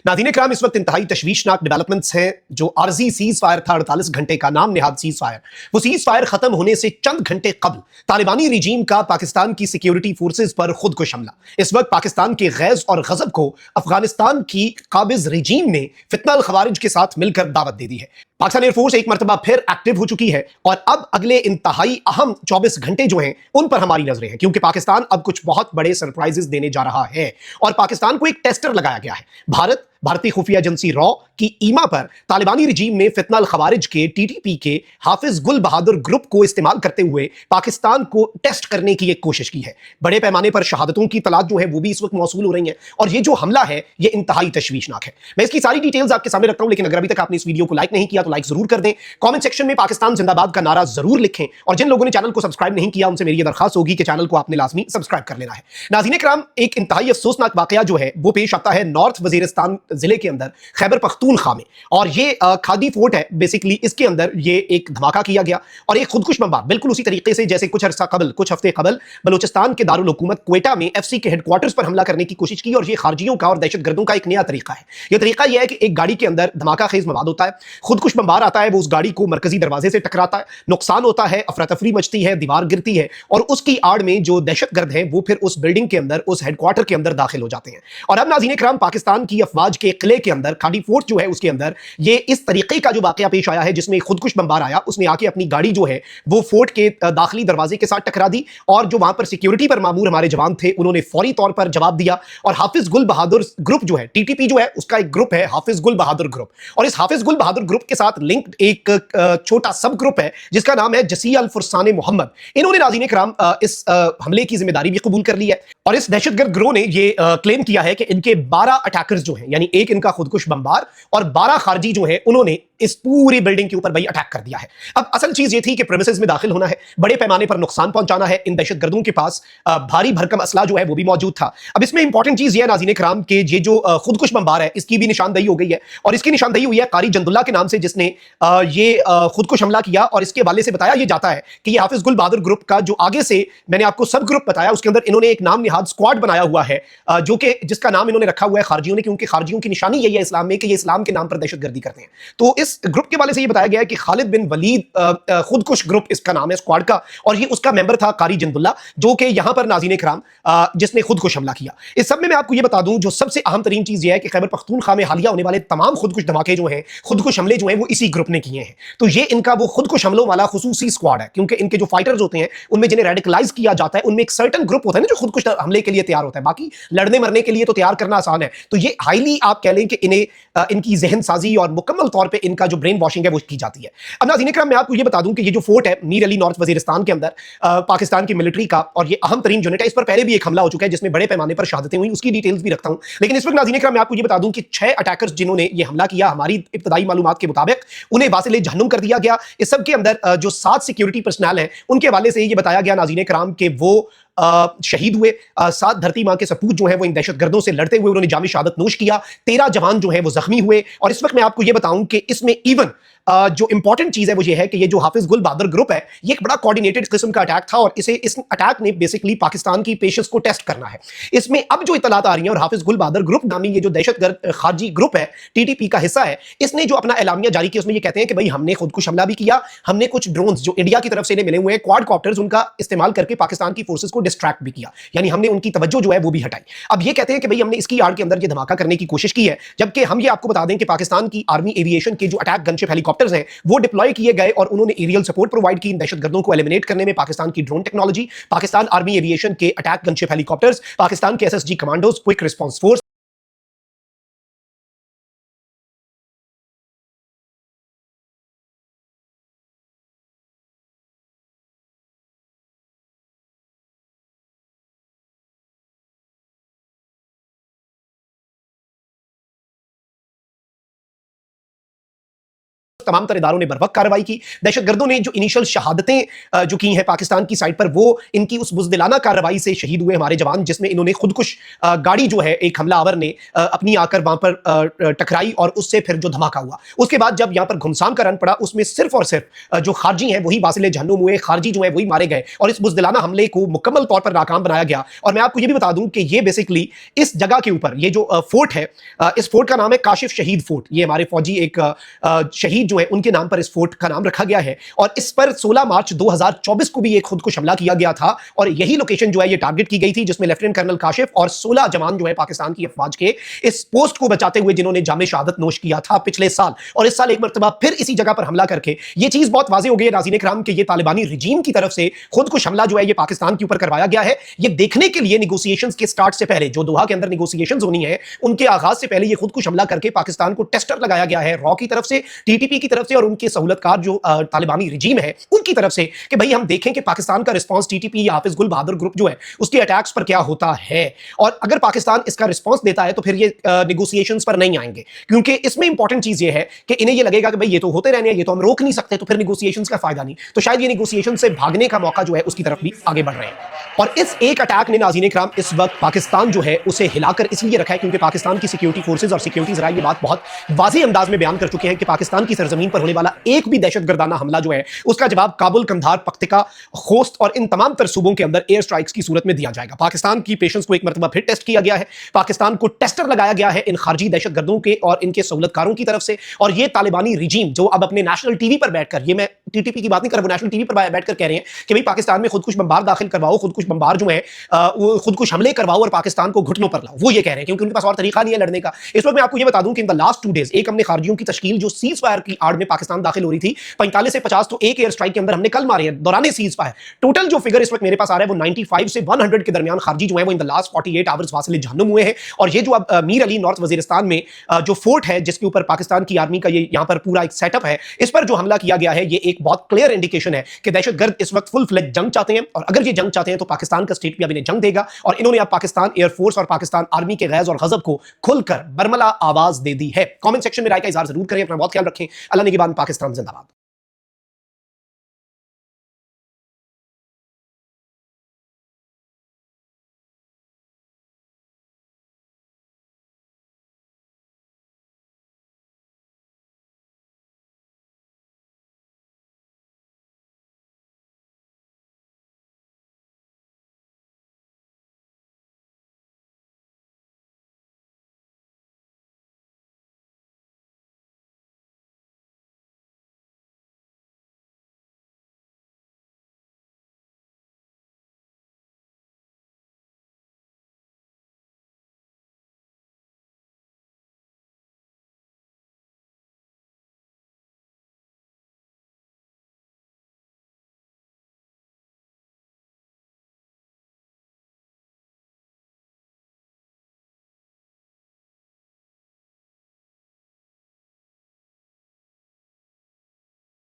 नाज़रीन इकराम, इस वक्त इंतहाई तशवीशनाक डेवलपमेंट्स हैं। जो आरजी सीज फायर था 48 घंटे का नाम निहाद सीज फायर, वो सीज फायर खत्म होने से चंद घंटे कबल तालिबानी रिजीम का पाकिस्तान की सिक्योरिटी फोर्सेज पर खुदकुश हमला। इस वक्त पाकिस्तान के गैज़ और गजब को अफगानिस्तान की काबिज रिजीम ने फितना अल खवारिज के साथ मिलकर दावत दे दी है। पाकिस्तान एयरफोर्स एक मरतबा फिर एक्टिव हो चुकी है और अब अगले इंतहाई अहम 24 घंटे जो हैं उन पर हमारी नजरें हैं, क्योंकि पाकिस्तान अब कुछ बहुत बड़े सरप्राइजेस देने जा रहा है और पाकिस्तान को एक टेस्टर लगाया गया है। भारतीय खुफिया एजेंसी रॉ की ईमा पर तालिबानी रिजीम ने फितना अल खवारिज के टीटीपी के हाफिज गुल बहादुर ग्रुप को इस्तेमाल करते हुए पाकिस्तान को टेस्ट करने की एक कोशिश की है। बड़े पैमाने पर शहादतों की तलाश जो है वो भी इस वक्त मौसूल हो रही है और ये जो हमला है ये इंतहाई तशवीशनाक है। मैं इसकी सारी डिटेल्स आपके सामने रखता हूं, लेकिन अगर अभी तक आपने इस वीडियो को लाइक नहीं किया तो लाइक जरूर कर दें। कमेंट सेक्शन में पाकिस्तान जिंदाबाद का नारा जरूर लिखें और जिन लोगों ने चैनल को सब्सक्राइब नहीं किया उनसे मेरी ये दरखास्त होगी कि चैनल को आपने लाजमी सब्सक्राइब कर लेना है। नाज़रीन इकराम, एक इंतहाई अफसोसनाक वाकया जो है वो पेश आता है नॉर्थ वजीरिस्तान जिले के अंदर खैबर पख्तूनख्वा में, और ये खादी फोर्ट है। बेसिकली इसके अंदर ये एक धमाका किया गया और एक खुदकुश बमबार बिल्कुल उसी तरीके से जैसे कुछ हफ्ते कबल बलूचिस्तान के दारुल हुकूमत क्वेटा में एफसी के हेडक्वार्टर्स पर हमला करने की कोशिश की। और ये खारजियों का और दहशतगर्दों का एक नया तरीका है। यह तरीका यह है कि एक गाड़ी के अंदर धमाका खेज मवाद होता है, खुदकुश बमबार आता है, वो उस गाड़ी को मरकजी दरवाजे से टकराता है, नुकसान होता है, अफरा तफरी मचती है, दीवार गिरती है और उसकी आड़ में जो दहशतगर्द हैं वो फिर उस बिल्डिंग के अंदर, उस हेडक्वार्टर के अंदर दाखिल हो जाते हैं। और अब नाज़रीन इकराम, पाकिस्तान की अफवाज के किले के अंदर खाड़ी फोर्ट जो है उसके अंदर ये इस तरीके का जो वाकया पेश आया है जिसमें खुदकुश बमबार आया, उसने आके अपनी गाड़ी जो है वो फोर्ट के दाखिली दरवाजे के साथ टकरा दी और जो वहां पर सिक्योरिटी पर मामूर हमारे जवान थे उन्होंने फौरी तौर पर जवाब दिया। और हाफिज गुल बहादुर ग्रुप जो है, टीटीपी जो है उसका एक ग्रुप है हाफिज गुल बहादुर ग्रुप, और इस हाफिज गुल बहादुर ग्रुप के साथ लिंक्ड एक छोटा सब ग्रुप है जिसका नाम है जसी अल फुरसान मोहम्मद। इन्होंने नाज़रीन इकराम इस हमले की जिम्मेदारी भी कबूल कर ली है और इस दहशतगर्द गिरोह ने ये क्लेम किया है कि इनके 12 अटैकर्स जो हैं, यानी एक इनका खुदकुश बमबार और 12 खारजी जो है उन्होंने इस पूरी बिल्डिंग के ऊपर भाई अटैक कर दिया है। अब असल चीज ये थी कि प्रेमिसेस में दाखिल होना है, बड़े पैमाने पर नुकसान पहुंचाना है। इन दहशतगर्दों के पास भारी भरकम असला जो है वो भी मौजूद था। अब इसमें इंपॉर्टेंट चीज ये है नाज़रीन इकराम के ये जो खुदकुश बमबार है इसकी भी निशानदही हो गई है और इसकी निशानदही हुई है कारी जंदुल्ला के नाम से, जिसने ये खुदकुश हमला किया। और इसके हवाले से बताया ये जाता है कि ये हाफिज गुल बहादुर ग्रुप का जो आगे से मैंने आपको सब ग्रुप बताया उसके अंदर इन्होंने एक नाम निहाद स्क्वाड बनाया हुआ है, जो कि जिसका नाम इन्होंने रखा हुआ है खारजियों ने, क्योंकि खारजियों की निशानी यही है इस्लाम में कि ये इस्लाम के नाम पर दहशतगर्दी करते हैं। तो इस ग्रुप के हवाले से ये बताया गया है कि खालिद बिन वलीद खुदकुश ग्रुप इसका नाम है स्क्वाड का, और ये उसका मेंबर था कारी जंदुल्ला जो कि यहां पर नाज़रीन इकराम जिसने खुदकुश हमला किया। इस सब में मैं आपको ये बता दूं जो सबसे अहम तरीन चीज ये है कि खैबर पख्तूनख्वा में हालिया होने वाले तमाम खुदकुश धमाके जो हैं, खुदकुश हमले जो हैं वो इसी ग्रुप ने किए हैं। तो ये इनका वो खुदकुश हमलों वाला खुसूसी स्क्वाड है, क्योंकि इनके जो फाइटर्स होते हैं उनमें जिन्हें रेडिकलाइज किया जाता है उनमें एक सर्टन ग्रुप होता है ना जो खुदकुश हमले के लिए तैयार होता है। बाकी लड़ने मरने के लिए तो तैयार करना आसान है, तो ये हाईली आप कह लें कि इन्हें इनकी जहन साजी और मुकम्मल तौर पर इनका जो ब्रेन वॉशिंग है वो की जाती है। अब नाज़रीन इकराम, मैं आपको ये बता दूं कि ये जो फोर्ट है मीर अली नॉर्थ वजीरिस्तान के अंदर पाकिस्तान की मिलिट्री का, और ये अहम तरीन यूनिट है, इस पर पहले भी एक हमला हो चुका है जिसमें बड़े पैमाने पर शहादतें हुई, उसकी डिटेल्स भी रखता हूं। लेकिन इस वक्त नाज़रीन इकराम मैं आपको ये बता दूं कि 6 अटैकर्स जिन्होंने ये हमला किया, हमारी इब्तदाई मालूमात के मुताबिक उन्हें वासिल जहन्नुम कर दिया गया। इस सब के अंदर जो 7 सिक्योरिटी पर्सनल हैं उनके हवाले से ये बताया गया नाज़रीन इकराम के वो शहीद हुए। 7 धरती मां के सपूत जो है वो इन दहशतगर्दों से लड़ते हुए उन्होंने जामी शहादत नोश किया। 13 जवान जो है वो जख्मी हुए। और इस वक्त मैं आपको ये बताऊं कि इसमें इवन जो इंपॉर्टेंट चीज है वो ये है कि ये जो हाफिज गुल बहादुर ग्रुप है ये एक बड़ा कोऑर्डिनेटेड किस्म का अटैक था और इस अटैक ने बेसिकली पाकिस्तान की पेशेंस को टेस्ट करना है। इसमें अब जो इतलात आ रही हैं, और हाफिज गुल बहादुर ग्रुप नामी ये जो दहशतगर्द खारजी ग्रुप है टीटीपी का हिस्सा है, इसने जो अपना एलामिया जारी किया उसमें ये कहते हैं कि भाई हमने खुदकुश हमला भी किया, हमने कुछ ड्रोन्स जो इंडिया की तरफ से मिले हुए हैं क्वाड कॉप्टर्स उनका इस्तेमाल करके पाकिस्तान की फोर्सेस को डिस्ट्रैक्ट भी किया, यानी हमने उनकी तवज्जो जो है वो भी हटाई। अब ये कहते हैं कि भाई हमने इसकी आड़ के अंदर ये धमाका करने की कोशिश की है, जबकि हम ये आपको बता दें कि पाकिस्तान की आर्मी एविएशन के जो अटैक गनशिप हेलीकॉप्टर्स हैं वो डिप्लॉय किए गए और उन्होंने एरियल सपोर्ट प्रोवाइड की इन दहशतगर्दों को एलिमिनेट करने में। पाकिस्तान की drone technology, Pakistan army aviation के अटैक गनशिप हेलीकॉप्टर्स, पाकिस्तान के SSG commandos, quick response force, तमाम तर इदारों ने बर वक्त कार्रवाई की। दहशतगर्दों ने जो इनिशियल शहादतें जो की हैं पाकिस्तान की साइड पर, वो इनकी उस बुज़दिलाना कार्रवाई से शहीद हुए हमारे जवान, जिसमें इन्होंने खुदकुश गाड़ी जो है एक हमलावर ने अपनी आकर वहां पर टकराई और उससे फिर जो धमाका हुआ। उसके बाद जब यहाँ पर घुमसान का रन पड़ा, उसमें सिर्फ और सिर्फ जो खारजी हैं वही वासिले जहन्नुम हुए, खारजी जो है वही मारे गए और इस बुज़दिलाना हमले को मुकम्मल तौर पर नाकाम बनाया गया। और मैं आपको ये भी बता दूं कि ये बेसिकली इस जगह के ऊपर ये जो फोर्ट है, इस फोर्ट का नाम है काशिफ शहीद फोर्ट। ये हमारे फौजी एक शहीद जो है उनके नाम पर इस फोर्ट का नाम रखा गया है और इस पर 16 मार्च 2024 को भी एक खुदकुश हमला किया गया था और यही लोकेशन जो है ये टारगेट की गई थी, जिसमें लेफ्टिनेंट कर्नल काशिफ और 16 जवान जो है पाकिस्तान की अफवाज के इस पोस्ट को बचाते हुए जिन्होंने जामे शहादत नोश किया था पिछले साल, और इस साल एक मरतबा फिर इसी जगह पर हमला करके ये चीज बहुत वाज़ेह हो गई है नाज़रीन इकराम कि ये तालिबानी रिजीम की तरफ से खुदकुश हमला जो है ये पाकिस्तान के ऊपर करवाया गया है। ये देखने के लिए निगोसिएशंस के स्टार्ट से पहले, जो दोहा के अंदर निगोसिएशंस होनी है उनके आगाज से पहले, ये खुदकुश हमला करके पाकिस्तान को टेस्टर लगाया गया है रॉ की तरफ से, टीटीपी की तरफ से और उनके सहूलतकार जो तालिबानी रिजीम है उनकी तरफ से, कि भाई हम देखें कि पाकिस्तान का रिस्पांस टीटीपी या हाफिज गुल बहादुर ग्रुप जो है उसके अटैक्स पर क्या होता है। और अगर पाकिस्तान इसका रिस्पांस देता है तो फिर ये निगोसिएशंस पर नहीं आएंगे, क्योंकि इसमें इंपॉर्टेंट चीज ये है कि इन्हें ये लगेगा कि भाई ये तो होते रहने हैं, ये तो हम रोक नहीं सकते, तो फिर निगोसिएशंस का फायदा नहीं। तो शायद ये निगोसिएशन से भागने का मौका जो है उसकी तरफ भी आगे बढ़ रहे हैं। और इस एक अटैक ने नाज़रीन इकराम इस वक्त पाकिस्तान जो है उसे हिलाकर इसलिए रखा है क्योंकि पाकिस्तान की सिक्योरिटी फोर्सेज और सिक्योरिटी जराए ये बात बहुत वाज़ेह अंदाज में बयान कर चुके हैं कि पाकिस्तान की सरजमीन पर होने वाला एक भी दहशतगर्दाना हमला जो है उसका जवाब काबुल, कंधार, पख्तिका, खोस्त और इन तमाम तर सूबों के अंदर एयर स्ट्राइक्स की सूरत में दिया जाएगा। पाकिस्तान की पेशेंस को एक मरतबा फिर टेस्ट किया गया है, पाकिस्तान को टेस्टर लगाया गया है इन खारजी दहशतगर्दों के और इनके सहूलतकारों की तरफ से। और ये तालिबानी रिजीम जो अब अपने नेशनल टीवी पर बैठकर, ये मैं टीटीपी की बात नहीं कर रहा, नेशनल टीवी पर बैठकर कह रहे हैं कि भाई पाकिस्तान में खुदकुश बम्बार दाखिल करवाओ, खुदकुश बम्बार जो है वो खुदकुश हमले करवाओ और पाकिस्तान को घुटनों पर लाओ, वो ये कह रहे हैं क्योंकि उनके पास और तरीका नहीं है लड़ने का। इस वक्त मैं आपको ये बता दूं कि इन द लास्ट 2 डेज एक हमने खारजियों की तश्कील जो सीज फायर की आड़ में पाकिस्तान दाखिल हो रही थी 45 से 50 तो एक एयर स्ट्राइक के अंदर हमने कल मारे हैं दौरान सीज फायर। टोटल जो फिगर इस वक्त मेरे पास आ रहा है वो 95 से 100 के दरमियान खारजी जो है वो इन द लास्ट 48 आवर्स वासिले जहन्नुम हुए हैं। और ये जो अब मीर अली नॉर्थ वजीरिस्तान में जो फोर्ट है जिसके ऊपर पाकिस्तान की आर्मी का ये यहाँ पर पूरा एक सेटअप है, इस पर जो हमला किया गया है ये एक बहुत क्लियर इंडिकेशन है कि दहशतगर्द इस वक्त फुल फ्लेज जंग चाहते हैं। और अगर ये जंग चाहते हैं तो पाकिस्तान का स्टेट भी अब इन्हें जंग देगा और इन्होंने अब पाकिस्तान एयरफोर्स और पाकिस्तान आर्मी के गैज़ और गजब को खुलकर बरमला आवाज दे दी है। कमेंट सेक्शन में राय का इजहार जरूर करें, अपना बहुत ख्याल रखें। अल्लाह निगहबान, पाकिस्तान जिंदाबाद।